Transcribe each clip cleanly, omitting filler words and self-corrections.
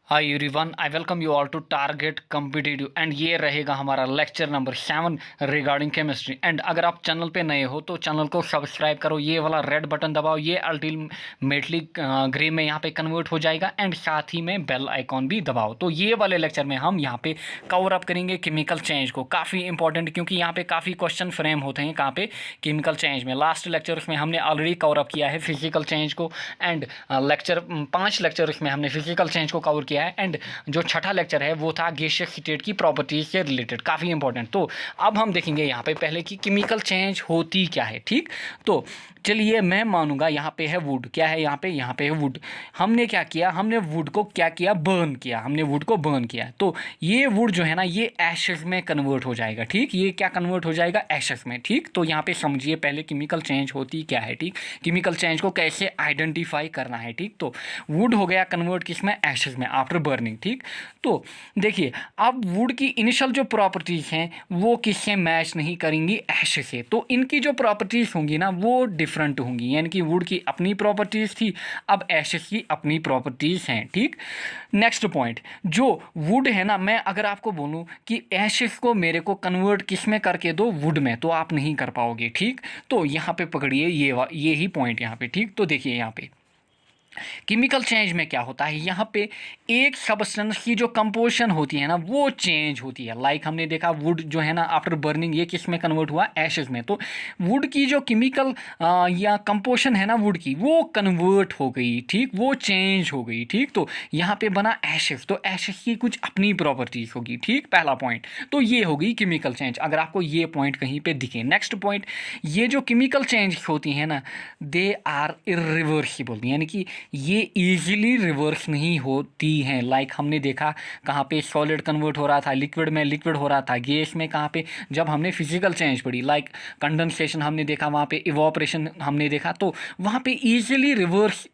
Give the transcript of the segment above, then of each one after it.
Hi everyone, I welcome you all to target competitive and ये रहेगा हमारा lecture number 7 regarding chemistry. And अगर आप चैनल पे नए हो तो चैनल को सब्सक्राइब करो, ये वाला रेड बटन दबाओ, ये अल्टीमेटली ग्रे में यहाँ पे कन्वर्ट हो जाएगा एंड साथ ही में बेल आइकॉन भी दबाओ। तो ये वाले लेक्चर में हम यहाँ पे कवर अप करेंगे केमिकल चेंज को, काफ़ी इंपॉर्टेंट क्योंकि यहाँ पे काफ़ी क्वेश्चन फ्रेम होते हैं कहाँ पे केमिकल चेंज में। लास्ट लेक्चर में हमने ऑलरेडी कवर अप किया है फिजिकल चेंज को एंड लेक्चर 5 लेक्चर में हमने फिजिकल चेंज को कवर किया है एंड जो छठा लेक्चर है वो था गैसियस स्टेट की प्रॉपर्टीज से रिलेटेड, काफ़ी इंपॉर्टेंट। तो अब हम देखेंगे यहाँ पे पहले कि केमिकल चेंज होती क्या है। ठीक, तो चलिए मैं मानूंगा यहाँ पे है वुड, क्या है यहाँ पे है वुड। हमने क्या किया, हमने वुड को क्या किया, बर्न किया, हमने वुड को बर्न किया। तो ये वुड जो है ना ये एशेस में कन्वर्ट हो जाएगा। ठीक, ये क्या कन्वर्ट हो जाएगा, एशेस में। ठीक, तो यहाँ पे समझिए पहले केमिकल चेंज होती क्या है। ठीक, केमिकल चेंज को कैसे आइडेंटिफाई करना है। ठीक, तो वुड हो गया कन्वर्ट किसमें, एशेस में आफ्टर बर्निंग। ठीक, तो देखिए अब वुड की इनिशियल जो प्रॉपर्टीज हैं वो किससे मैच नहीं करेंगी, एशेस से। तो इनकी जो प्रॉपर्टीज होंगी ना वो डिफरेंट होंगी, यानी कि वुड की अपनी प्रॉपर्टीज थी, अब एशेस की अपनी प्रॉपर्टीज हैं। ठीक, नेक्स्ट पॉइंट, जो वुड है ना, मैं अगर आपको बोलूं कि एशेस को मेरे को कन्वर्ट किस में करके दो, वुड में, तो आप नहीं कर पाओगे। ठीक, तो यहाँ पे पकड़िए ये ही पॉइंट यहाँ पे। ठीक, तो देखिए यहाँ पे केमिकल चेंज में क्या होता है, यहाँ पे एक सब्सटेंस की जो कंपोजिशन होती है ना वो चेंज होती है। लाइक हमने देखा वुड जो है ना आफ्टर बर्निंग ये किस में कन्वर्ट हुआ, एशेस में। तो वुड की जो केमिकल या कंपोजिशन है ना वुड की वो कन्वर्ट हो गई। ठीक, वो चेंज हो गई। ठीक, तो यहाँ पे बना एशेस, तो एशेस की कुछ अपनी प्रॉपर्टीज होगी। ठीक, पहला पॉइंट तो ये होगी केमिकल चेंज, अगर आपको ये पॉइंट कहीं पे दिखे। नेक्स्ट पॉइंट, ये जो केमिकल चेंज होती है ना दे आर इरिवर्सिबल, यानी कि ये इजीली रिवर्स नहीं होती हैं। लाइक हमने देखा कहाँ पे सॉलिड कन्वर्ट हो रहा था लिक्विड में, लिक्विड हो रहा था गैस में, कहाँ पे जब हमने फिजिकल चेंज पढ़ी, लाइक कंडेंसेशन हमने देखा, वहाँ पे इवोपरेशन हमने देखा, तो वहाँ पे इजीली रिवर्स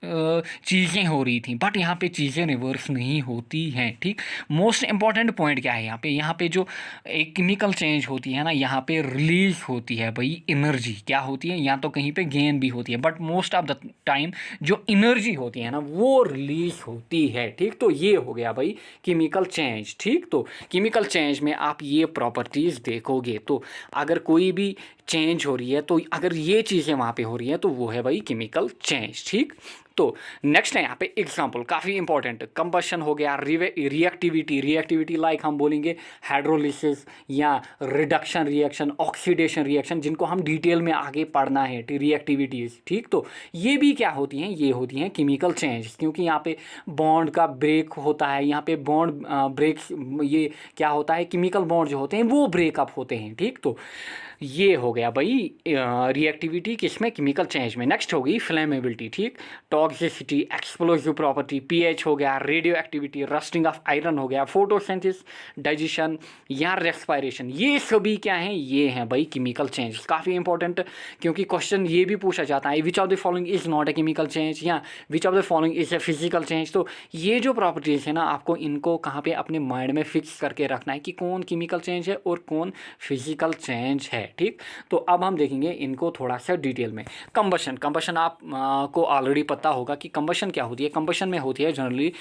चीज़ें हो रही थी, बट यहाँ पे चीज़ें रिवर्स नहीं होती हैं। ठीक, मोस्ट इंपॉर्टेंट पॉइंट क्या है यहाँ पे जो एक केमिकल चेंज होती है ना यहाँ पे रिलीज होती है भाई एनर्जी, क्या होती है, या तो कहीं पे गेन भी होती है, but most of the time जो एनर्जी होती है ना वो रिलीज होती है। ठीक, तो ये हो गया भाई केमिकल चेंज। ठीक, तो केमिकल चेंज में आप ये प्रॉपर्टीज देखोगे तो अगर कोई भी चेंज हो रही है तो अगर ये चीज़ें वहाँ पे हो रही हैं तो वो है भाई केमिकल चेंज। ठीक, तो नेक्स्ट है यहाँ पे एग्जांपल, काफ़ी इंपॉर्टेंट, कंबशन हो गया, रिएक्टिविटी, रिएक्टिविटी लाइक हम बोलेंगे हाइड्रोलिसिस या रिडक्शन रिएक्शन, ऑक्सीडेशन रिएक्शन, जिनको हम डिटेल में आगे पढ़ना है रिएक्टिविटीज़। ठीक, तो ये भी क्या होती हैं, ये होती हैं केमिकल चेंज, क्योंकि यहाँ पे बॉन्ड का ब्रेक होता है, यहाँ पे बॉन्ड ब्रेक, ये क्या होता है, केमिकल बॉन्ड जो होते हैं वो ब्रेकअप होते हैं। ठीक, तो ये हो गया भाई रिएक्टिविटी किसमें, केमिकल चेंज में। नेक्स्ट होगी फ्लेमेबिलिटी। ठीक, टॉक्सिसिटी, एक्सप्लोसिव प्रॉपर्टी, पीएच हो गया, radio activity, rusting of iron हो गया, फोटोसिंथेसिस, डाइजेशन या रेस्पिरेशन, ये सभी क्या हैं, ये हैं भाई केमिकल चेंज। काफ़ी इंपॉर्टेंट, क्योंकि क्वेश्चन ये भी पूछा जाता है which of the following is not a chemical change या which of the following is a physical change. तो ये जो प्रॉपर्टीज़ है ना आपको इनको कहाँ पे अपने माइंड में फिक्स करके रखना है कि कौन केमिकल चेंज है और कौन फिजिकल चेंज है। ठीक, तो अब हम देखेंगे इनको थोड़ा सा डिटेल में। कंबशन, कंबशन आप को ऑलरेडी पता होगा कि कंबशन क्या होती है। कंबशन में होती है जनरली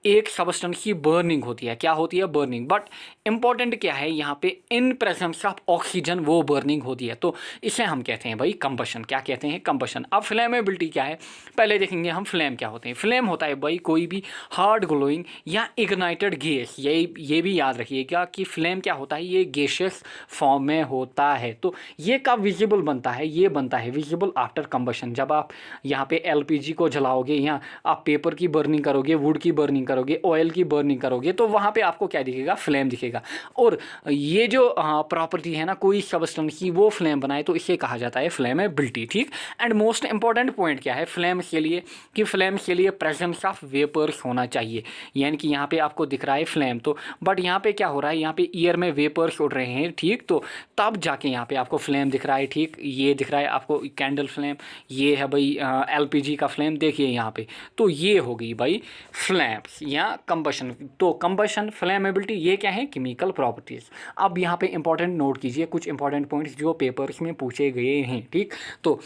एक सब्सटेंस की बर्निंग होती है, क्या होती है, बर्निंग, बट इंपॉर्टेंट क्या है यहाँ पे, इन प्रेजेंस ऑफ ऑक्सीजन वो बर्निंग होती है, तो इसे हम कहते हैं भाई कंबशन। क्या कहते हैं, कंबशन। अब फ्लेमेबिलिटी क्या है, पहले देखेंगे हम फ्लेम क्या होते हैं। फ्लेम होता है भाई कोई भी हार्ड ग्लोइंग या इग्नाइटेड गैस, ये भी याद रखिएगा कि फ्लेम क्या होता है, ये गैसियस फॉर्म में होता है। तो ये कब विजिबल बनता है, ये बनता है विजिबल आफ्टर कंबशन, जब आप यहाँ पे एलपीजी को जलाओगे या आप पेपर की बर्निंग करोगे, वुड की बर्निंग करोगे, ऑयल की बर्निंग करोगे, तो वहाँ पे आपको क्या दिखेगा, फ्लेम दिखेगा। और ये जो प्रॉपर्टी है ना कोई सब्सटेंस की वो फ्लेम बनाए तो इसे कहा जाता है फ्लेमेबिलिटी। ठीक, एंड मोस्ट इंपॉर्टेंट पॉइंट क्या है फ्लेम के लिए, कि फ्लेम के लिए प्रेजेंस ऑफ वेपर्स होना चाहिए, यानी कि यहाँ पे आपको दिख रहा है फ्लेम, तो बट यहाँ पे क्या हो रहा है, यहाँ पे एयर में वेपर्स उड़ रहे हैं। ठीक, तो तब जाके यहाँ पे आपको फ्लेम दिख रहा है। ठीक, ये दिख रहा है आपको कैंडल फ्लेम, ये है भाई एलपीजी का फ्लेम, देखिए यहाँ पे, तो ये हो गई भाई फ्लेम्स या कंबशन। तो कंबशन, फ्लेमेबिलिटी, ये क्या है, केमिकल प्रॉपर्टीज। अब यहाँ पे इंपॉर्टेंट नोट कीजिए कुछ इंपॉर्टेंट पॉइंट्स जो पेपर्स में पूछे गए हैं। ठीक, तो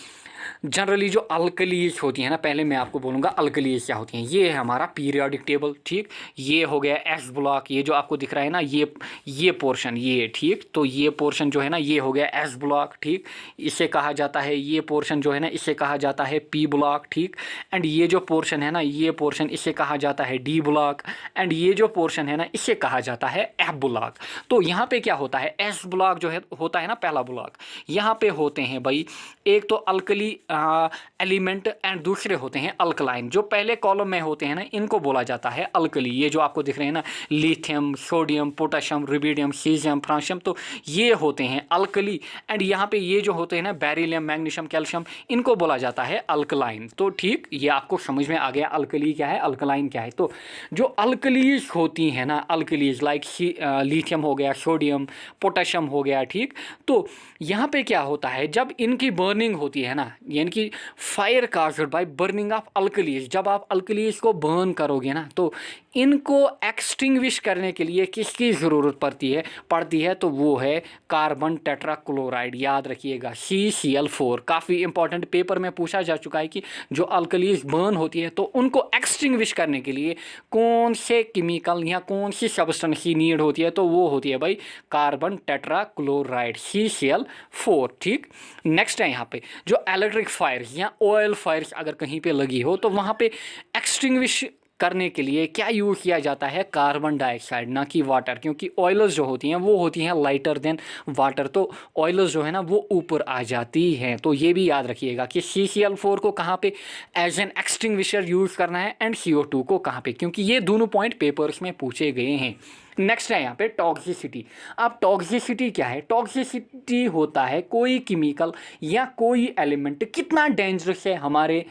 जनरली जो अल्कलीज होती हैं ना, पहले मैं आपको बोलूँगा अल्कलीज क्या होती हैं। ये है हमारा पीरियोडिक टेबल, ठीक। ये हो गया एस ब्लॉक, ये जो आपको दिख रहा है ना, ये पोर्शन, ये ठीक। तो ये पोर्शन जो है ना, ये हो गया एस ब्लॉक, ठीक। इसे कहा जाता है, ये पोर्शन जो है ना, इसे कहा जाता है पी ब्लॉक, ठीक। एंड ये जो पोर्शन है ना, ये पोर्शन इसे कहा जाता है डी ब्लॉक। एंड ये जो पोर्शन है ना, इसे कहा जाता है एफ ब्लॉक। तो यहाँ पे क्या होता है, एस ब्लॉक जो है होता है ना पहला ब्लॉक, यहाँ पे होते हैं भाई एक तो अल्कली एलिमेंट एंड दूसरे होते हैं अल्कलाइन। जो पहले कॉलम में होते हैं ना, इनको बोला जाता है अल्कली। ये जो आपको दिख रहे हैं ना, lithium, sodium, potassium, rubidium, caesium, francium, तो ये होते हैं अल्कली। एंड यहाँ पे ये जो होते हैं ना, बेरिलियम, मैग्नीशियम, कैल्शियम, इनको बोला जाता है अल्कलाइन। तो ठीक, ये आपको समझ में आ गया अल्कली क्या है, अल्कलाइन क्या है। तो जो अल्कलीज होती हैं ना, अल्कलीज लाइक लिथियम हो गया, सोडियम, पोटेशियम हो गया, ठीक। तो यहाँ पे क्या होता है, जब इनकी बर्निंग होती है ना, यानी कि fire caused by burning of alkalis, जब आप अल्कलीज को बर्न करोगे ना, तो इनको एक्सटिंग्विश करने के लिए किसकी ज़रूरत पड़ती है, तो वो है कार्बन टेट्राक्लोराइड। याद रखिएगा, CCl4। काफ़ी इंपॉर्टेंट, पेपर में पूछा जा चुका है कि जो अल्कलीज बर्न होती है तो उनको एक्सटिंग्विश करने के लिए कौन से केमिकल या कौन सी सब्सटेंस की नीड होती है, तो वो होती है भाई कार्बन टेट्राक्लोराइड, CCl4, ठीक। नेक्स्ट है यहाँ पे जो इलेक्ट्रिक फायर्स या ऑयल फायर्स अगर कहीं पे लगी हो, तो वहाँ पे एक्सटिंग्विश करने के लिए क्या यूज़ किया जाता है, कार्बन डाइऑक्साइड, ना कि वाटर। क्योंकि ऑयल्स जो होती हैं वो होती हैं लाइटर देन वाटर, तो ऑयल्स जो है ना वो ऊपर आ जाती हैं। तो ये भी याद रखिएगा कि CCl4 को कहाँ पे एज एन एक्सटिंग्विशर यूज़ करना है एंड CO2 को कहाँ पे, क्योंकि ये दोनों पॉइंट पेपर्स में पूछे गए हैं। नेक्स्ट है यहाँ पे टॉक्सिसिटी। अब टॉक्सिसिटी क्या है, टॉक्सिसिटी होता है कोई केमिकल या कोई एलिमेंट कितना डेंजरस है हमारे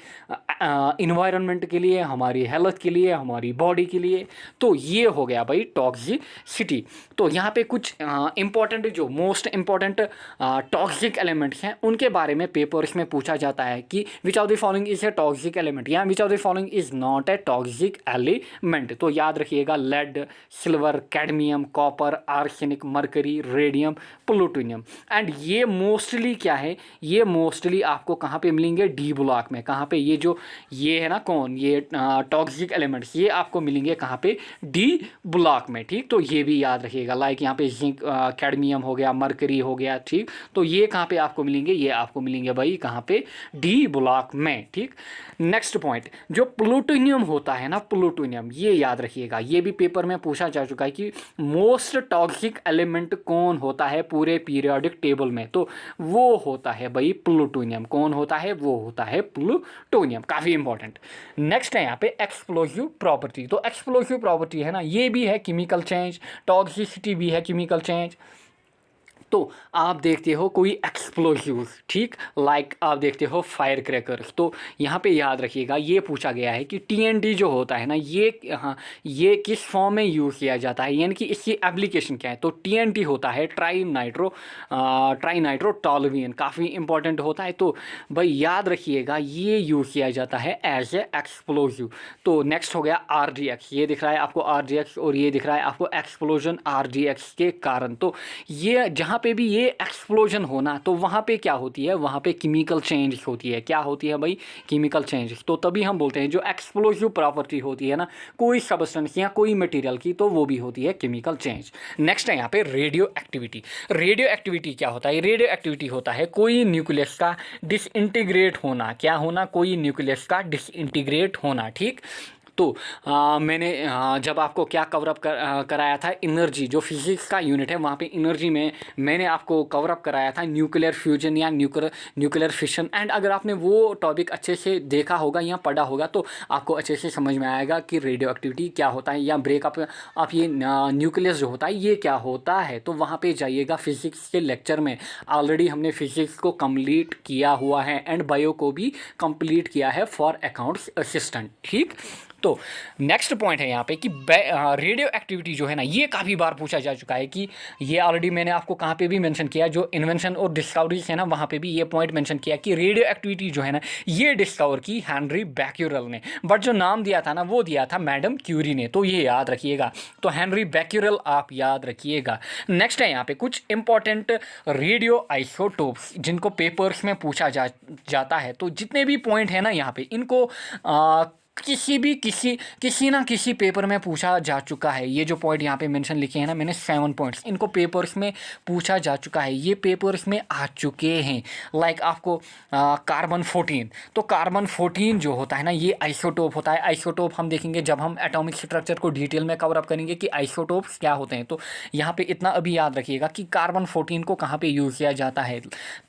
इन्वायरमेंट के लिए, हमारी हेल्थ के लिए, हमारी बॉडी के लिए। तो ये हो गया भाई टॉक्सिसिटी। तो यहाँ पे कुछ इंपॉर्टेंट, जो मोस्ट इंपॉर्टेंट टॉक्सिक एलिमेंट्स हैं उनके बारे में पेपर्स में पूछा जाता है कि which of the following is a toxic element या which of the following is not a toxic element. तो याद रखिएगा, lead, silver, cadmium, copper, arsenic, mercury, radium, plutonium. And ये मोस्टली क्या है, ये मोस्टली आपको कहाँ पे मिलेंगे, डी ब्लॉक में। कहाँ पे, ये है ना कौन, ये टॉक्सिक एलिमेंट्स, ये आपको मिलेंगे कहाँ पे, डी ब्लॉक में, ठीक। तो ये भी याद रखिएगा, लाइक यहाँ पे जिंक, कैडमियम हो गया, मरकरी हो गया, ठीक। तो ये कहाँ पे आपको मिलेंगे, ये आपको मिलेंगे भाई कहाँ पे, डी ब्लॉक में, ठीक। नेक्स्ट पॉइंट, जो प्लूटोनियम होता है ना, प्लूटोनियम, ये याद रखिएगा, ये भी पेपर में पूछा जा चुका है कि मोस्ट टॉक्सिक एलिमेंट कौन होता है पूरे पीरियोडिक टेबल में, तो वो होता है भाई प्लूटोनियम। कौन होता है, वो होता है प्लूटोनियम। काफ़ी इंपॉर्टेंट। नेक्स्ट है यहाँ पे एक्सप्लोजिव प्रॉपर्टी। तो एक्सप्लोजिव प्रॉपर्टी है ना, ये भी है केमिकल चेंज, टॉक्सिसिटी भी है केमिकल चेंज। तो आप देखते हो कोई एक्सप्लोजिव, ठीक, लाइक आप देखते हो फायर क्रैकर्स। तो यहाँ पे याद रखिएगा, ये पूछा गया है कि TNT जो होता है ना, ये किस फॉर्म में यूज़ किया जाता है, यानी कि इसकी एप्लीकेशन क्या है। तो TNT होता है ट्राई नाइट्रो टॉलुएन, काफ़ी इंपॉर्टेंट होता है। तो भाई याद रखिएगा, ये यूज़ किया जाता है एज ए एक्सप्लोजिव। तो नेक्स्ट हो गया RDX। ये दिख रहा है आपको RDX और ये दिख रहा है आपको एक्सप्लोजन RDX के कारण। तो ये जहाँ पे भी ये एक्सप्लोजन होना, तो वहाँ पे क्या होती है, वहाँ पे केमिकल चेंज होती है। क्या होती है भाई, केमिकल चेंज। तो तभी हम बोलते हैं जो एक्सप्लोजिव प्रॉपर्टी होती है ना कोई सब्सटेंस या कोई मटेरियल की, तो वो भी होती है केमिकल चेंज। नेक्स्ट है यहाँ पे रेडियो एक्टिविटी। रेडियो एक्टिविटी क्या होता है, रेडियो एक्टिविटी होता है कोई न्यूक्लियस का डिसइंटीग्रेट होना। क्या होना, कोई न्यूक्लियस का डिसइंटीग्रेट होना, ठीक। तो मैंने जब आपको क्या कवरअप कराया था, एनर्जी, जो फिजिक्स का यूनिट है वहाँ पे एनर्जी में मैंने आपको कवरअप कराया था न्यूक्लियर फ्यूजन या न्यूक्लियर फिशन। एंड अगर आपने वो टॉपिक अच्छे से देखा होगा या पढ़ा होगा तो आपको अच्छे से समझ में आएगा कि रेडियो एक्टिविटी क्या होता है, या ब्रेकअप आप ये न्यूक्लियस जो होता है ये क्या होता है। तो वहाँ पे जाइएगा, फिजिक्स के लेक्चर में ऑलरेडी हमने फिजिक्स को कंप्लीट किया हुआ है एंड बायो को भी कंप्लीट किया है फॉर अकाउंट्स असिस्टेंट, ठीक। तो नेक्स्ट पॉइंट है यहाँ पे कि रेडियो एक्टिविटी जो है ना, ये काफ़ी बार पूछा जा चुका है कि ये ऑलरेडी मैंने आपको कहाँ पे भी मेंशन किया, जो इन्वेंशन और डिस्कवरीज है ना वहाँ पे भी ये पॉइंट मेंशन किया कि रेडियो एक्टिविटी जो है ना ये डिस्कवर की हेनरी बैक्यूरेल ने, बट जो नाम दिया था ना वो दिया था मैडम क्यूरी ने, तो ये याद रखिएगा। तो हेनरी बैक्यूरेल आप याद रखिएगा। नेक्स्ट है यहाँ पे कुछ इंपॉर्टेंट रेडियो आइसोटोप्स जिनको पेपर्स में पूछा जाता है। तो जितने भी पॉइंट है ना यहाँ पे इनको किसी ना किसी पेपर में पूछा जा चुका है। ये जो पॉइंट यहाँ पे मेंशन लिखे हैं ना मैंने 7 पॉइंट्स, इनको पेपर्स में पूछा जा चुका है, ये पेपर्स में आ चुके हैं। लाइक आपको कार्बन 14, तो कार्बन 14 जो होता है ना ये आइसोटोप होता है। आइसोटोप हम देखेंगे जब हम एटॉमिक स्ट्रक्चर को डिटेल में कवर अप करेंगे कि आइसोटोप्स क्या होते हैं। तो यहाँ पे इतना अभी याद रखिएगा कि कार्बन 14 को कहाँ पे यूज़ किया जाता है,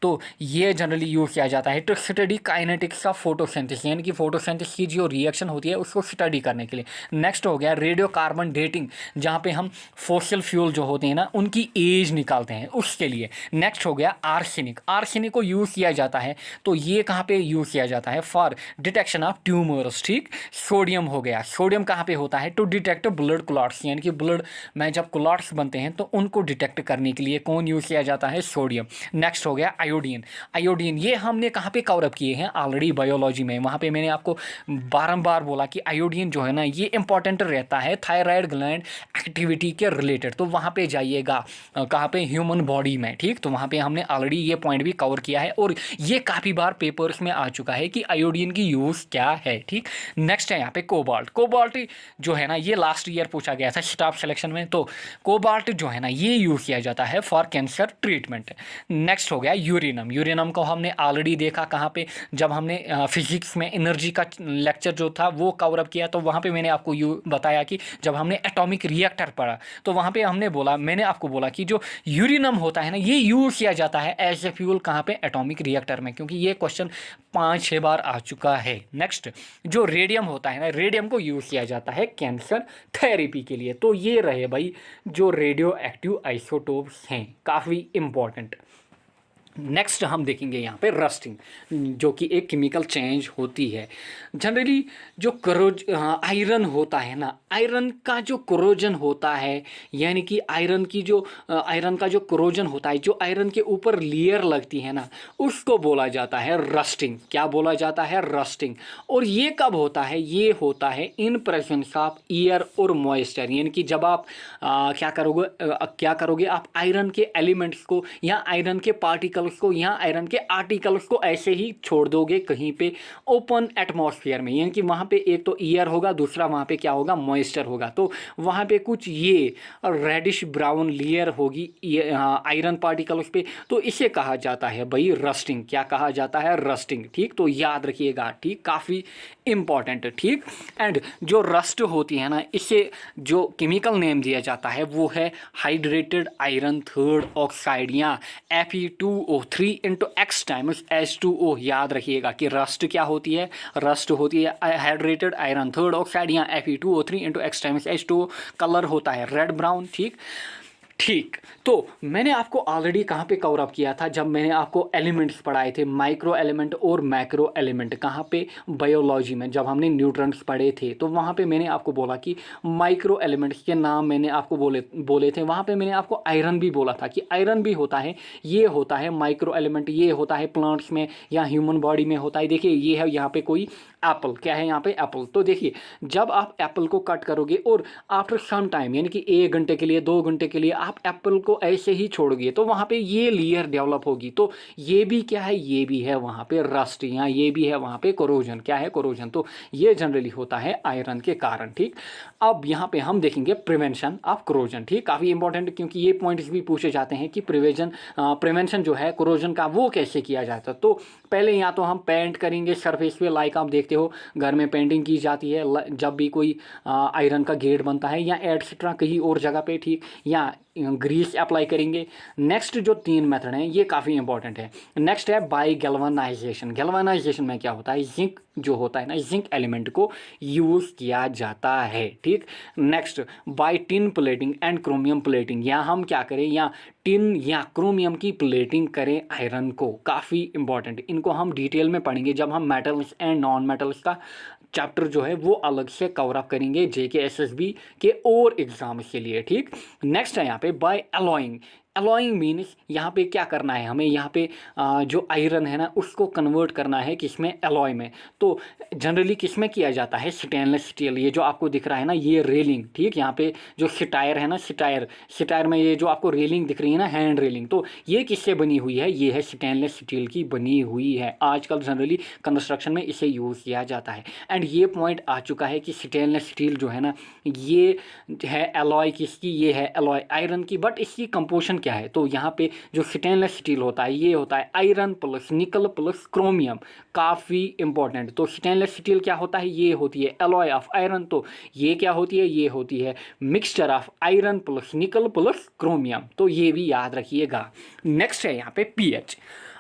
तो ये जनरली यूज़ किया जाता है to study kinetics of photosynthesis, यानी कि फोटोसिंथेसिस की जो रिएक्शन होती है उसको स्टडी करने के लिए। नेक्स्ट हो गया रेडियो कार्बन डेटिंग, जहाँ पे हम फॉसिल फ्यूल जो होते हैं ना उनकी एज निकालते हैं उसके लिए। नेक्स्ट हो गया आर्सेनिक, आर्सेनिक को यूज़ किया जाता है, तो ये कहाँ पे यूज़ किया जाता है फॉर डिटेक्शन ऑफ ट्यूमर्स, ठीक। सोडियम हो गया, सोडियम कहाँ पे होता है टू डिटेक्ट ब्लड क्लॉट्स, यानी कि ब्लड में जब क्लॉट्स बनते हैं तो उनको डिटेक्ट करने के लिए कौन यूज़ किया जाता है, सोडियम। नेक्स्ट हो गया आयोडीन, आयोडीन ये हमने कहाँ पे कवर अप किए हैं ऑलरेडी बायोलॉजी में, वहाँ पे मैंने आपको बारंबार बोला कि आयोडीन जो है ना ये इंपॉर्टेंट रहता है थायराइड ग्लैंड एक्टिविटी के रिलेटेड। तो वहाँ पे जाइएगा कहाँ पे, ह्यूमन बॉडी में, ठीक। तो वहाँ पे हमने ऑलरेडी ये पॉइंट भी कवर किया है और ये काफ़ी बार पेपर्स में आ चुका है कि आयोडीन की यूज़ क्या है, ठीक। नेक्स्ट है यहाँ पे कोबाल्ट, कोबाल्ट जो है ना ये लास्ट ईयर पूछा गया था स्टाफ सिलेक्शन में। तो कोबाल्ट जो है ना ये यूज़ किया जाता है फॉर कैंसर ट्रीटमेंट। नेक्स्ट हो गया यूरेनियम, यूरेनियम को हमने ऑलरेडी देखा कहाँ पे, जब हमने फिजिक्स में एनर्जी का लेक्चर जो था वो कवर अप किया। तो वहाँ पे मैंने आपको बताया कि जब हमने एटॉमिक रिएक्टर पढ़ा तो वहाँ पे हमने बोला, मैंने आपको बोला कि जो यूरेनियम होता है ना ये यूज़ किया जाता है एज ए फ्यूल कहाँ पे, एटॉमिक रिएक्टर में, क्योंकि ये क्वेश्चन 5-6 बार आ चुका है। नेक्स्ट जो रेडियम होता है ना, रेडियम को यूज़ किया जाता है कैंसर थेरेपी के लिए। तो ये रहे भाई जो रेडियो एक्टिव आइसोटोप्स हैं, काफ़ी इंपॉर्टेंट। नेक्स्ट हम देखेंगे यहाँ पे रस्टिंग, जो कि एक केमिकल चेंज होती है। जनरली जो आयरन होता है ना, आयरन का जो कोरोजन होता है, यानी कि आयरन का जो कोरोजन होता है, जो आयरन के ऊपर लेयर लगती है ना, उसको बोला जाता है रस्टिंग। क्या बोला जाता है, रस्टिंग। और ये कब होता है, ये होता है इन प्रेजेंस ऑफ एयर और मॉइस्चर, यानी कि जब आप क्या करोगे आप आयरन के एलिमेंट्स को या आयरन के पार्टिकल को या आयरन के आर्टिकल्स को ऐसे ही छोड़ दोगे कहीं पे ओपन एटमॉस्फेयर में, यानी कि वहाँ पे एक तो एयर होगा, दूसरा वहाँ पे क्या होगा, मॉइस्चर होगा। तो वहाँ पे कुछ ये रेडिश ब्राउन लेयर होगी आयरन पार्टिकल्स पे, तो इसे कहा जाता है भाई रस्टिंग। क्या कहा जाता है, रस्टिंग, ठीक। तो याद रखिएगा, ठीक, काफ़ी इंपॉर्टेंट, ठीक। एंड जो रस्ट होती है ना, इसे जो केमिकल नेम दिया जाता है वो है हाइड्रेटेड आयरन थर्ड ऑक्साइड या Fe2O3 into x times H2O। याद रखिएगा कि रस्ट क्या होती है, रस्ट होती है हाइड्रेटेड आयरन थर्ड ऑक्साइड या Fe2O3 into x times H2O। Colour होता है रेड ब्राउन, ठीक। तो मैंने आपको ऑलरेडी कहाँ पे कवर अप किया था, जब मैंने आपको एलिमेंट्स पढ़ाए थे, माइक्रो एलिमेंट और मैक्रो एलिमेंट, कहाँ पे, बायोलॉजी में, जब हमने न्यूट्रॉन्स पढ़े थे। तो वहाँ पे मैंने आपको बोला कि माइक्रो एलिमेंट्स के नाम मैंने आपको बोले थे। वहाँ पे मैंने आपको आयरन भी बोला था कि आयरन भी होता है, ये होता है माइक्रो एलिमेंट, ये होता है प्लांट्स में या ह्यूमन बॉडी में होता है। देखिए ये है यहाँ पे कोई एप्पल, क्या है यहाँ पे, एप्पल। तो देखिए जब आप एप्पल को कट करोगे और आफ्टर सम टाइम, यानी कि 1 घंटे के लिए 2 घंटे के लिए आप एप्पल को ऐसे ही छोड़ोगे, तो वहाँ पे ये लेयर डेवलप होगी। तो ये भी क्या है, ये भी है वहाँ पे रस्ट, या ये भी है वहाँ पे कोरोजन। क्या है, कोरोजन। तो ये जनरली होता है आयरन के कारण, ठीक। अब यहाँ पे हम देखेंगे प्रिवेंशन ऑफ कोरोजन, ठीक, काफ़ी इंपॉर्टेंट, क्योंकि ये पॉइंट्स भी पूछे जाते हैं कि प्रिवेंशन जो है कोरोजन का वो कैसे किया जाता है। तो पहले या तो हम पेंट करेंगे सरफेस पे, लाइक आप देखते हो घर में पेंटिंग की जाती है जब भी कोई आयरन का गेट बनता है या एटसेट्रा कहीं और जगह पे, ठीक। या ग्रीस अप्लाई करेंगे। नेक्स्ट जो 3 मेथड हैं ये काफ़ी इंपॉर्टेंट है। नेक्स्ट है बाय गैल्वेनाइजेशन। गैल्वेनाइजेशन में क्या होता है, जिंक जो होता है ना, जिंक एलिमेंट को यूज़ किया जाता है, ठीक। Next by tin plating and chromium plating, या हम क्या करें, या टिन या क्रोमियम की प्लेटिंग करें आयरन को, काफ़ी इंपॉर्टेंट। इनको हम डिटेल में पढ़ेंगे जब हम मेटल्स एंड नॉन मेटल्स का चैप्टर जो है वो अलग से कवर अप करेंगे JK SSB के और एग्जाम्स के लिए, ठीक। नेक्स्ट है यहाँ पे बाय अलॉइंग। अलॉइंग मीन्स यहाँ पे क्या करना है हमें, यहाँ पे जो आयरन है ना उसको कन्वर्ट करना है किसमें, अलॉय में। तो जनरली किसमें किया जाता है, स्टेनलेस स्टील। ये जो आपको दिख रहा है ना ये रेलिंग, ठीक। यहाँ पे जो सिटायर है ना, सिटायर में ये जो आपको रेलिंग दिख रही है ना, हैंड रेलिंग, तो ये किससे बनी हुई है, ये है स्टेनलेस स्टील की बनी हुई है। आजकल जनरली कंस्ट्रक्शन में इसे यूज़ किया जाता है। एंड ये पॉइंट आ चुका है कि स्टेनलेस स्टील जो है ना ये है अलॉय किसकी, ये है अलॉय आयरन की। बट इसकी कंपोजिशन क्या है, तो यहाँ पे जो स्टेनलेस स्टील होता है ये होता है iron plus nickel plus chromium, काफ़ी इंपॉर्टेंट। तो स्टेनलेस स्टील क्या होता है, ये होती है अलॉय ऑफ आयरन। तो ये क्या होती है, ये होती है mixture of iron plus nickel plus chromium. तो ये भी याद रखिएगा। नेक्स्ट है यहाँ पे pH।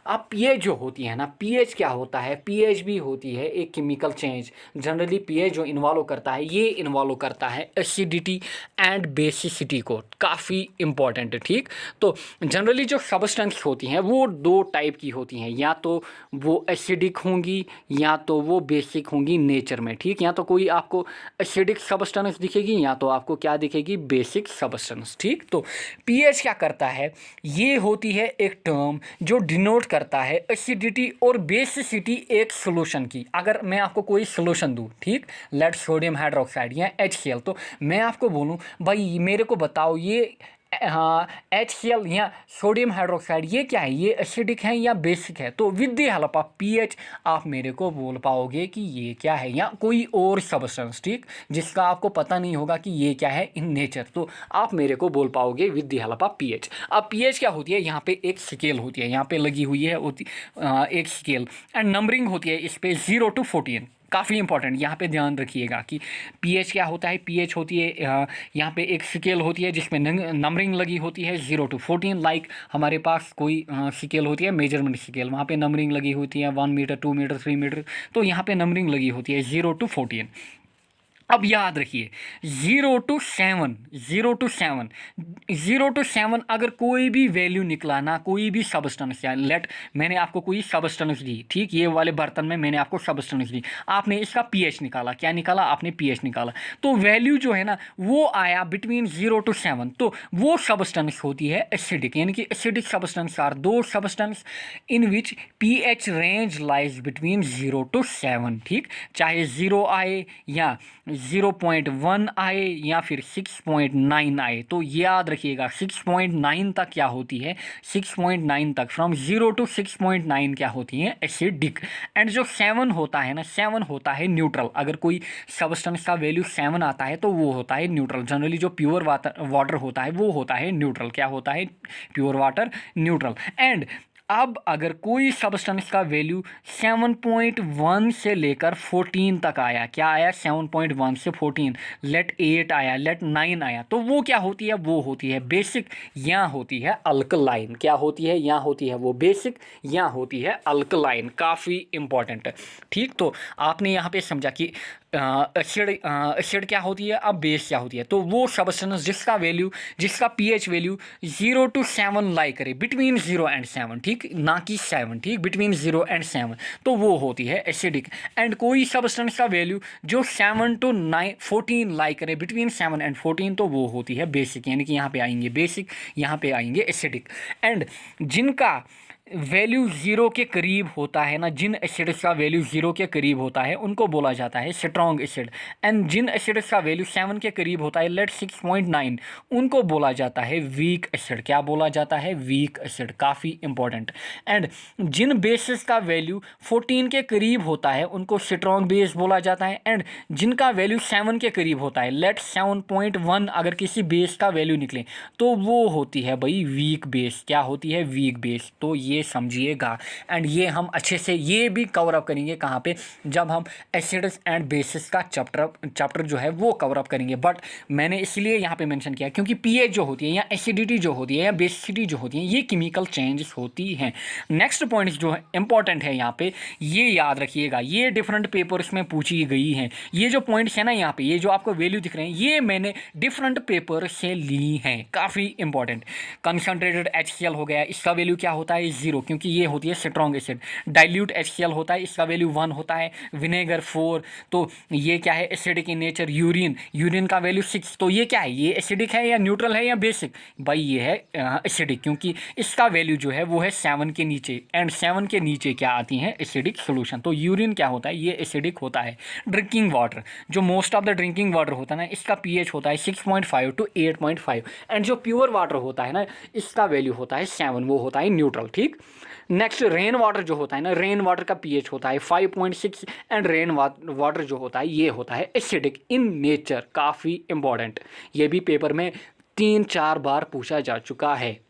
अब pH जो होती है ना, pH क्या होता है, pH भी होती है एक केमिकल चेंज। जनरली pH जो इन्वॉल्व करता है, ये इन्वॉल्व करता है एसिडिटी एंड बेसिसिटी को, काफ़ी इंपॉर्टेंट है, ठीक। तो जनरली जो सब्सटेंस होती हैं वो 2 टाइप की होती हैं, या तो वो एसिडिक होंगी या तो वो बेसिक होंगी नेचर में, ठीक। या तो कोई आपको एसिडिक सब्सटेंस दिखेगी या तो आपको क्या दिखेगी, बेसिक सब्सटेंस, ठीक। तो pH क्या करता है, ये होती है एक टर्म जो डिनोट करता है एसिडिटी और बेसिसिटी एक सॉल्यूशन की। अगर मैं आपको कोई सॉल्यूशन दूं, ठीक, लेट सोडियम हाइड्रोक्साइड या HCl, तो मैं आपको बोलूं भाई मेरे को बताओ ये HCl या सोडियम हाइड्रोक्साइड ये क्या है, ये एसिडिक है या बेसिक है। तो with the help of pH आप मेरे को बोल पाओगे कि ये क्या है, या कोई और सब्सटेंस, ठीक, जिसका आपको पता नहीं होगा कि ये क्या है इन नेचर, तो आप मेरे को बोल पाओगे with the help of pH। अब pH क्या होती है, यहाँ पे एक स्केल होती है, यहाँ पे लगी हुई है एक स्केल, एंड नंबरिंग होती है इस पे 0 to 14। काफ़ी इंपॉर्टेंट, यहाँ पे ध्यान रखिएगा कि pH क्या होता है। pH होती है यहाँ पे एक स्केल होती है जिसमें नंबरिंग लगी होती है 0 to 14। लाइक हमारे पास कोई स्केल होती है मेजरमेंट स्केल, वहाँ पे नंबरिंग लगी होती है 1 मीटर 2 मीटर 3 मीटर, तो यहाँ पे नंबरिंग लगी होती है 0 to 14। अब याद रखिए 0 to 7, 0 to 7, 0 to 7 अगर कोई भी वैल्यू निकला ना, कोई भी सब्सटेंस, या लेट मैंने आपको कोई सब्सटेंस दी, ठीक, ये वाले बर्तन में मैंने आपको सब्सटेंस दी, आपने इसका pH निकाला, क्या निकाला आपने pH निकाला, तो वैल्यू जो है ना वो आया बिटवीन 0 to 7, तो वो सब्सटेंस होती है एसिडिक। यानी कि एसिडिक सब्सटेंस आर दो substance in which pH range lies between 0 to 7, ठीक। चाहे 0 आए या 0.1 आए या फिर 6.9 आए, तो याद रखिएगा 6.9 तक क्या होती है, 6.9 तक, फ्रॉम 0 to 6.9 क्या होती है, एसिडिक। एंड जो 7 होता है ना, 7 होता है न्यूट्रल। अगर कोई सब्सटेंस का वैल्यू 7 आता है तो वो होता है न्यूट्रल। जनरली जो प्योर वाटर होता है वो होता है न्यूट्रल। क्या होता है, प्योर वाटर न्यूट्रल। एंड अब अगर कोई सब्सटेंस का वैल्यू 7.1 से लेकर 14 तक आया, क्या आया, 7.1 से 14, लेट 8 आया, लेट 9 आया, तो वो क्या होती है, वो होती है बेसिक या होती है अल्कलाइन। क्या होती है, या होती है वो बेसिक या होती है अल्कलाइन। काफ़ी इंपॉर्टेंट है, ठीक। तो आपने यहाँ पे समझा कि एसिड क्या होती है, अब बेस क्या होती है। तो वो सब्सटेंस जिसका pH वैल्यू 0 to 7 लाई करे, बिटवीन 0 and 7, ठीक, ना कि 7, ठीक, बिटवीन 0 and 7, तो वो होती है एसिडिक। एंड कोई सब्सटेंस का वैल्यू जो 7 to 14 लाई करे, बिटवीन 7 and 14, तो वो होती है बेसिक। यानी कि यहाँ पे आएंगे बेसिक, यहाँ पे आएंगे एसिडिक। एंड जिनका वैल्यू 0 के करीब होता है ना, जिन एसिड्स का वैल्यू 0 के करीब होता है उनको बोला जाता है स्ट्रॉन्ग एसिड। एंड जिन एसिड्स का वैल्यू 7 के करीब होता है, लेट 6.9, उनको बोला जाता है वीक एसिड। क्या बोला जाता है, वीक एसिड। काफ़ी इंपॉर्टेंट। एंड जिन बेसिस का वैल्यू 14 के करीब होता है उनको स्ट्रॉन्ग बेस बोला जाता है। एंड जिनका वैल्यू 7 के करीब होता है, लेट 7.1 अगर किसी बेस का वैल्यू निकले तो वो होती है भाई वीक बेस। क्या होती है, वीक बेस। तो ये ये समझिएगा। एंड ये हम अच्छे से ये भी कवर अप करेंगे कहाँ पे, जब हम एसिड्स एंड बेसिस का चैप्टर जो है वो कवर अप करेंगे। बट मैंने इसलिए यहाँ पे मेंशन किया क्योंकि पीएच जो होती है या एसिडिटी जो होती है या बेसिसिटी जो होती है ये केमिकल चेंजेस होती हैं। नेक्स्ट पॉइंट जो है इंपॉर्टेंट है यहाँ पे, ये याद रखिएगा, ये डिफरेंट पेपर्स में पूछी गई हैं। ये जो पॉइंट्स है ना यहाँ पे, ये जो आपको वैल्यू दिख रहे हैं ये मैंने डिफरेंट पेपर से ली हैं, काफ़ी इंपॉर्टेंट। कंसंट्रेटेड HCl हो गया, इसका वैल्यू क्या होता है 0 क्योंकि ये होती है स्ट्रॉन्ग एसिड। डाइल्यूट HCl होता है, इसका वैल्यू 1 होता है। विनेगर 4, तो ये क्या है एसिडिक इन नेचर। यूरिन का वैल्यू 6, तो ये क्या है, ये एसिडिक है या न्यूट्रल है या बेसिक, भाई ये है एसिडिक क्योंकि इसका वैल्यू जो है वो है 7 के नीचे, एंड 7 के नीचे क्या आती हैं एसिडिक सोल्यूशन। तो यूरिन क्या होता है, ये एसिडिक होता है। ड्रिंकिंग वाटर, जो most of the drinking water होता है ना, इसका पीएच होता है 6.5 to 8.5, एंड जो प्योर वाटर होता है ना इसका वैल्यू होता है 7, वो होता है न्यूट्रल। ठीक, नेक्स्ट रेन वाटर जो होता है ना, रेन वाटर का पीएच होता है 5.6, एंड रेन वाटर जो होता है ये होता है एसिडिक इन नेचर। काफ़ी इंपॉर्टेंट, ये भी पेपर में 3-4 बार पूछा जा चुका है।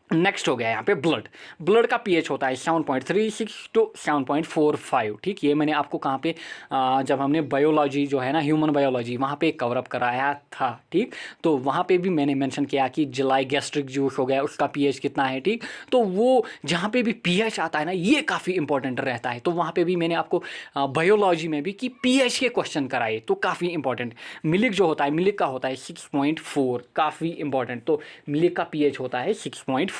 नेक्स्ट हो गया यहाँ पे ब्लड का पीएच होता है 7.36 to 7.45। ठीक, ये मैंने आपको कहाँ पे जब हमने बायोलॉजी जो है ना ह्यूमन बायोलॉजी वहाँ पे कवर अप कराया था। ठीक, तो वहाँ पे भी मैंने मेंशन किया कि जुलाई गैस्ट्रिक जूस हो गया उसका पीएच कितना है। ठीक, तो वो जहाँ पे भी पीएच आता है ना ये काफ़ी इंपॉर्टेंट रहता है, तो वहाँ पे भी मैंने आपको बायोलॉजी में भी कि पीएच के क्वेश्चन कराए, तो काफ़ी इंपॉर्टेंट। मिल्क जो होता है, मिल्क का होता है 6.4, काफ़ी इंपॉर्टेंट, तो मिल्क का पीएच होता है 6.4।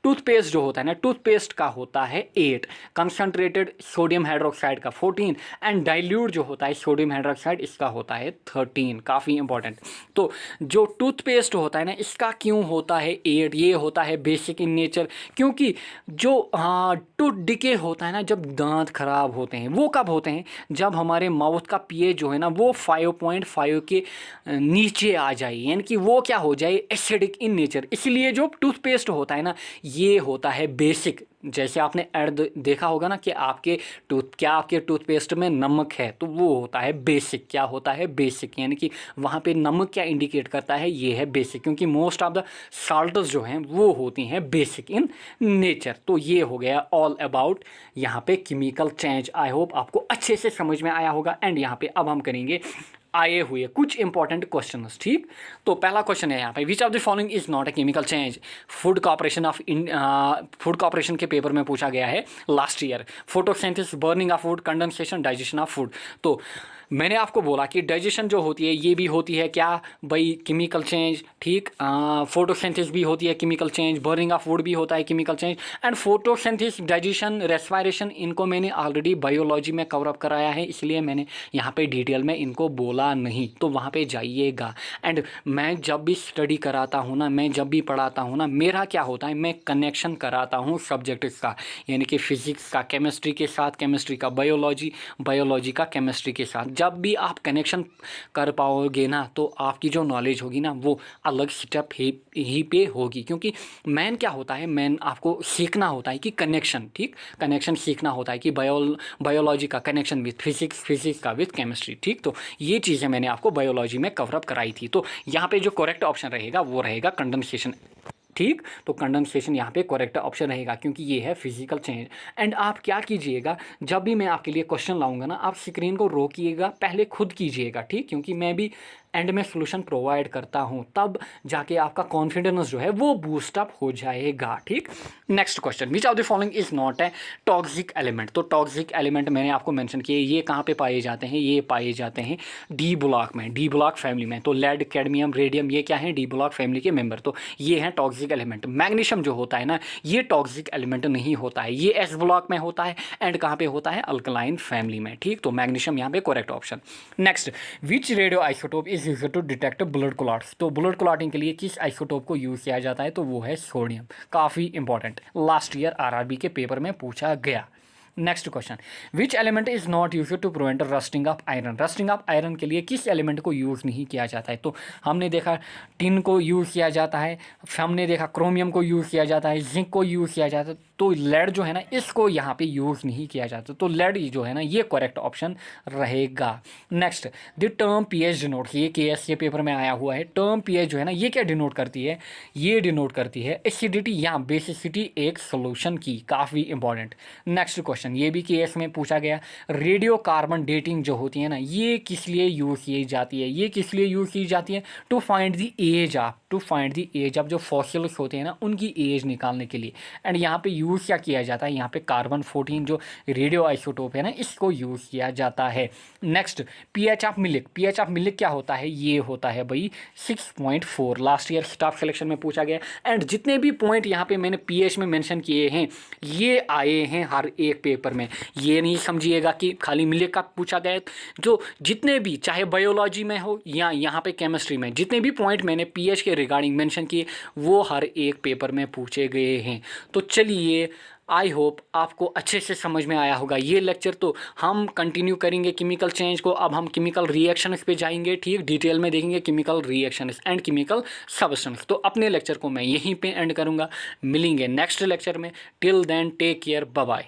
टूथपेस्ट जो होता है ना, टूथपेस्ट का होता है 8, कंसंट्रेटेड सोडियम हाइड्रोक्साइड का 14, एंड डाइल्यूट जो होता है सोडियम हाइड्रोक्साइड इसका होता है 13। काफ़ी इंपॉर्टेंट, तो जो टूथपेस्ट होता है ना इसका क्यों होता है 8, ये होता है बेसिक इन नेचर, क्योंकि जो टूथ डिके होता है ना, जब दांत खराब होते हैं वो कब होते हैं, जब हमारे माउथ का पीएच जो है ना वो 5.5 के नीचे आ जाए, यानी कि वो क्या हो जाए एसिडिक इन नेचर। इसलिए जो टूथपेस्ट होता है ना ये होता है बेसिक। जैसे आपने ऐड देखा होगा ना कि आपके टूथपेस्ट में नमक है, तो वो होता है बेसिक। क्या होता है बेसिक, यानी कि वहाँ पे नमक क्या इंडिकेट करता है, ये है बेसिक, क्योंकि मोस्ट ऑफ द साल्ट्स जो हैं वो होती हैं बेसिक इन नेचर। तो ये हो गया ऑल अबाउट यहाँ पे केमिकल चेंज। आई होप आपको अच्छे से समझ में आया होगा। एंड यहाँ पे अब हम करेंगे आए हुए कुछ इंपॉर्टेंट क्वेश्चंस। ठीक, तो पहला क्वेश्चन है यहाँ पे, विच of the following is not a chemical change. Food corporation के पेपर में पूछा गया है last year. Photosynthesis, burning of food, condensation, digestion of food. तो मैंने आपको बोला कि डाइजेशन जो होती है ये भी होती है क्या भाई केमिकल चेंज। ठीक, फोटोसिंथेसिस भी होती है chemical change, burning of food भी होता है chemical change, and photosynthesis, digestion, respiration इनको मैंने ऑलरेडी बायोलॉजी में कवर अप कराया है, इसलिए मैंने यहाँ पे डिटेल में इनको बोला नहीं, तो वहाँ पे जाइएगा। एंड मैं जब भी स्टडी कराता हूँ ना, मैं जब भी पढ़ाता हूँ ना, मेरा क्या होता है मैं कनेक्शन कराता हूँ सब्जेक्ट्स का, यानी कि फिजिक्स का केमिस्ट्री के साथ, केमिस्ट्री का बायोलॉजी, बायोलॉजी का केमिस्ट्री के साथ। जब भी आप कनेक्शन कर पाओगे ना तो आपकी जो नॉलेज होगी ना वो अलग स्टेप ही पे होगी, क्योंकि मेन क्या होता है, मेन आपको सीखना होता है कि कनेक्शन। ठीक, कनेक्शन सीखना होता है कि बायोलॉजी का कनेक्शन विथ फिजिक्स, फिजिक्स का विथ केमिस्ट्री। ठीक, तो ये चीज़ें मैंने आपको बायोलॉजी में कवर अप कराई थी। तो यहाँ पे जो करेक्ट ऑप्शन रहेगा वो रहेगा कंडेंसेशन। ठीक, तो कंडेंसेशन यहाँ पे करेक्ट ऑप्शन रहेगा क्योंकि ये है फिजिकल चेंज। एंड आप क्या कीजिएगा, जब भी मैं आपके लिए क्वेश्चन लाऊंगा ना आप स्क्रीन को रोकिएगा, पहले खुद कीजिएगा। ठीक, क्योंकि मैं भी एंड में सोल्यूशन प्रोवाइड करता हूँ, तब जाके आपका कॉन्फिडेंस जो है वो बूस्ट अप हो जाएगा। ठीक, next question, which of the following is not a toxic element. तो टॉक्सिक एलिमेंट मैंने आपको मेंशन किए, ये कहाँ पे पाए जाते हैं, ये पाए जाते हैं डी ब्लॉक में, डी ब्लॉक फैमिली में। तो लेड, कैडमियम, रेडियम ये क्या है डी ब्लॉक फैमिली के मेंबर, तो ये हैं टॉक्सिक एलिमेंट। मैग्नीशियम जो होता है ना ये टॉक्सिक एलिमेंट नहीं होता है, ये एस ब्लॉक में होता है, एंड कहाँ पे होता है अल्कलाइन फैमिली में। ठीक, तो मैग्नीशियम यहाँ पे correct option. Next, which radio isotope is used to detect blood clots. तो ब्लड क्लॉटिंग के लिए किस आइसोटोप को यूज़ किया जाता है, तो वो है सोडियम। काफ़ी इंपॉर्टेंट, लास्ट ईयर आरआरबी के पेपर में पूछा गया। Next question, which element is not use to prevent rusting of iron. Rusting of iron के लिए किस एलिमेंट को यूज़ नहीं किया जाता है, तो हमने देखा टिन को यूज़ किया जाता है, हमने देखा क्रोमियम को यूज़ किया जाता है, जिंक को यूज़ किया जाता है, तो लेड जो है ना इसको यहाँ पे यूज़ नहीं किया जाता, तो लेड जो है ना ये करेक्ट ऑप्शन रहेगा। Next, the term pH denote, ये केएस के पेपर में आया हुआ है। टर्म पीएच जो है ना ये क्या डिनोट करती है, ये डिनोट करती है एसिडिटी या बेसिसिटी एक सोल्यूशन की, काफ़ी इंपॉर्टेंट। नेक्स्ट क्वेश्चन, ये भी केएस में पूछा गया, रेडियो कार्बन डेटिंग जो होती है ना ये किस लिए यूज़ की जाती है, ये किस लिए यूज़ की जाती है, to find the age of, to find the age of जो फॉसिल्स होते हैं ना उनकी एज निकालने के लिए। एंड यहाँ पे यूज़ क्या किया जाता है, यहाँ पे कार्बन 14 जो रेडियो आइसोटोप है ना इसको यूज़ किया जाता है। Next, pH of milk, pH of milk क्या होता है, ये होता है भाई 6.4, लास्ट ईयर स्टाफ सिलेक्शन में पूछा गया। एंड जितने भी पॉइंट यहाँ पे मैंने पीएच में मेंशन किए हैं ये आए हैं हर एक पेपर में, ये नहीं समझिएगा कि खाली मिल्क का पूछा गया। जो जितने भी चाहे बायोलॉजी में हो या यहाँ पे केमिस्ट्री में जितने भी पॉइंट मैंने पीएच के रिगार्डिंग मेंशन किए वो हर एक पेपर में पूछे गए हैं। तो चलिए, आई होप आपको अच्छे से समझ में आया होगा ये लेक्चर। तो हम कंटिन्यू करेंगे केमिकल चेंज को, अब हम केमिकल रिएक्शंस पे जाएंगे, ठीक, डिटेल में देखेंगे chemical reactions and chemical substance. तो अपने लेक्चर को मैं यहीं पे एंड करूँगा, मिलेंगे नेक्स्ट लेक्चर में। Till then take care, bye bye.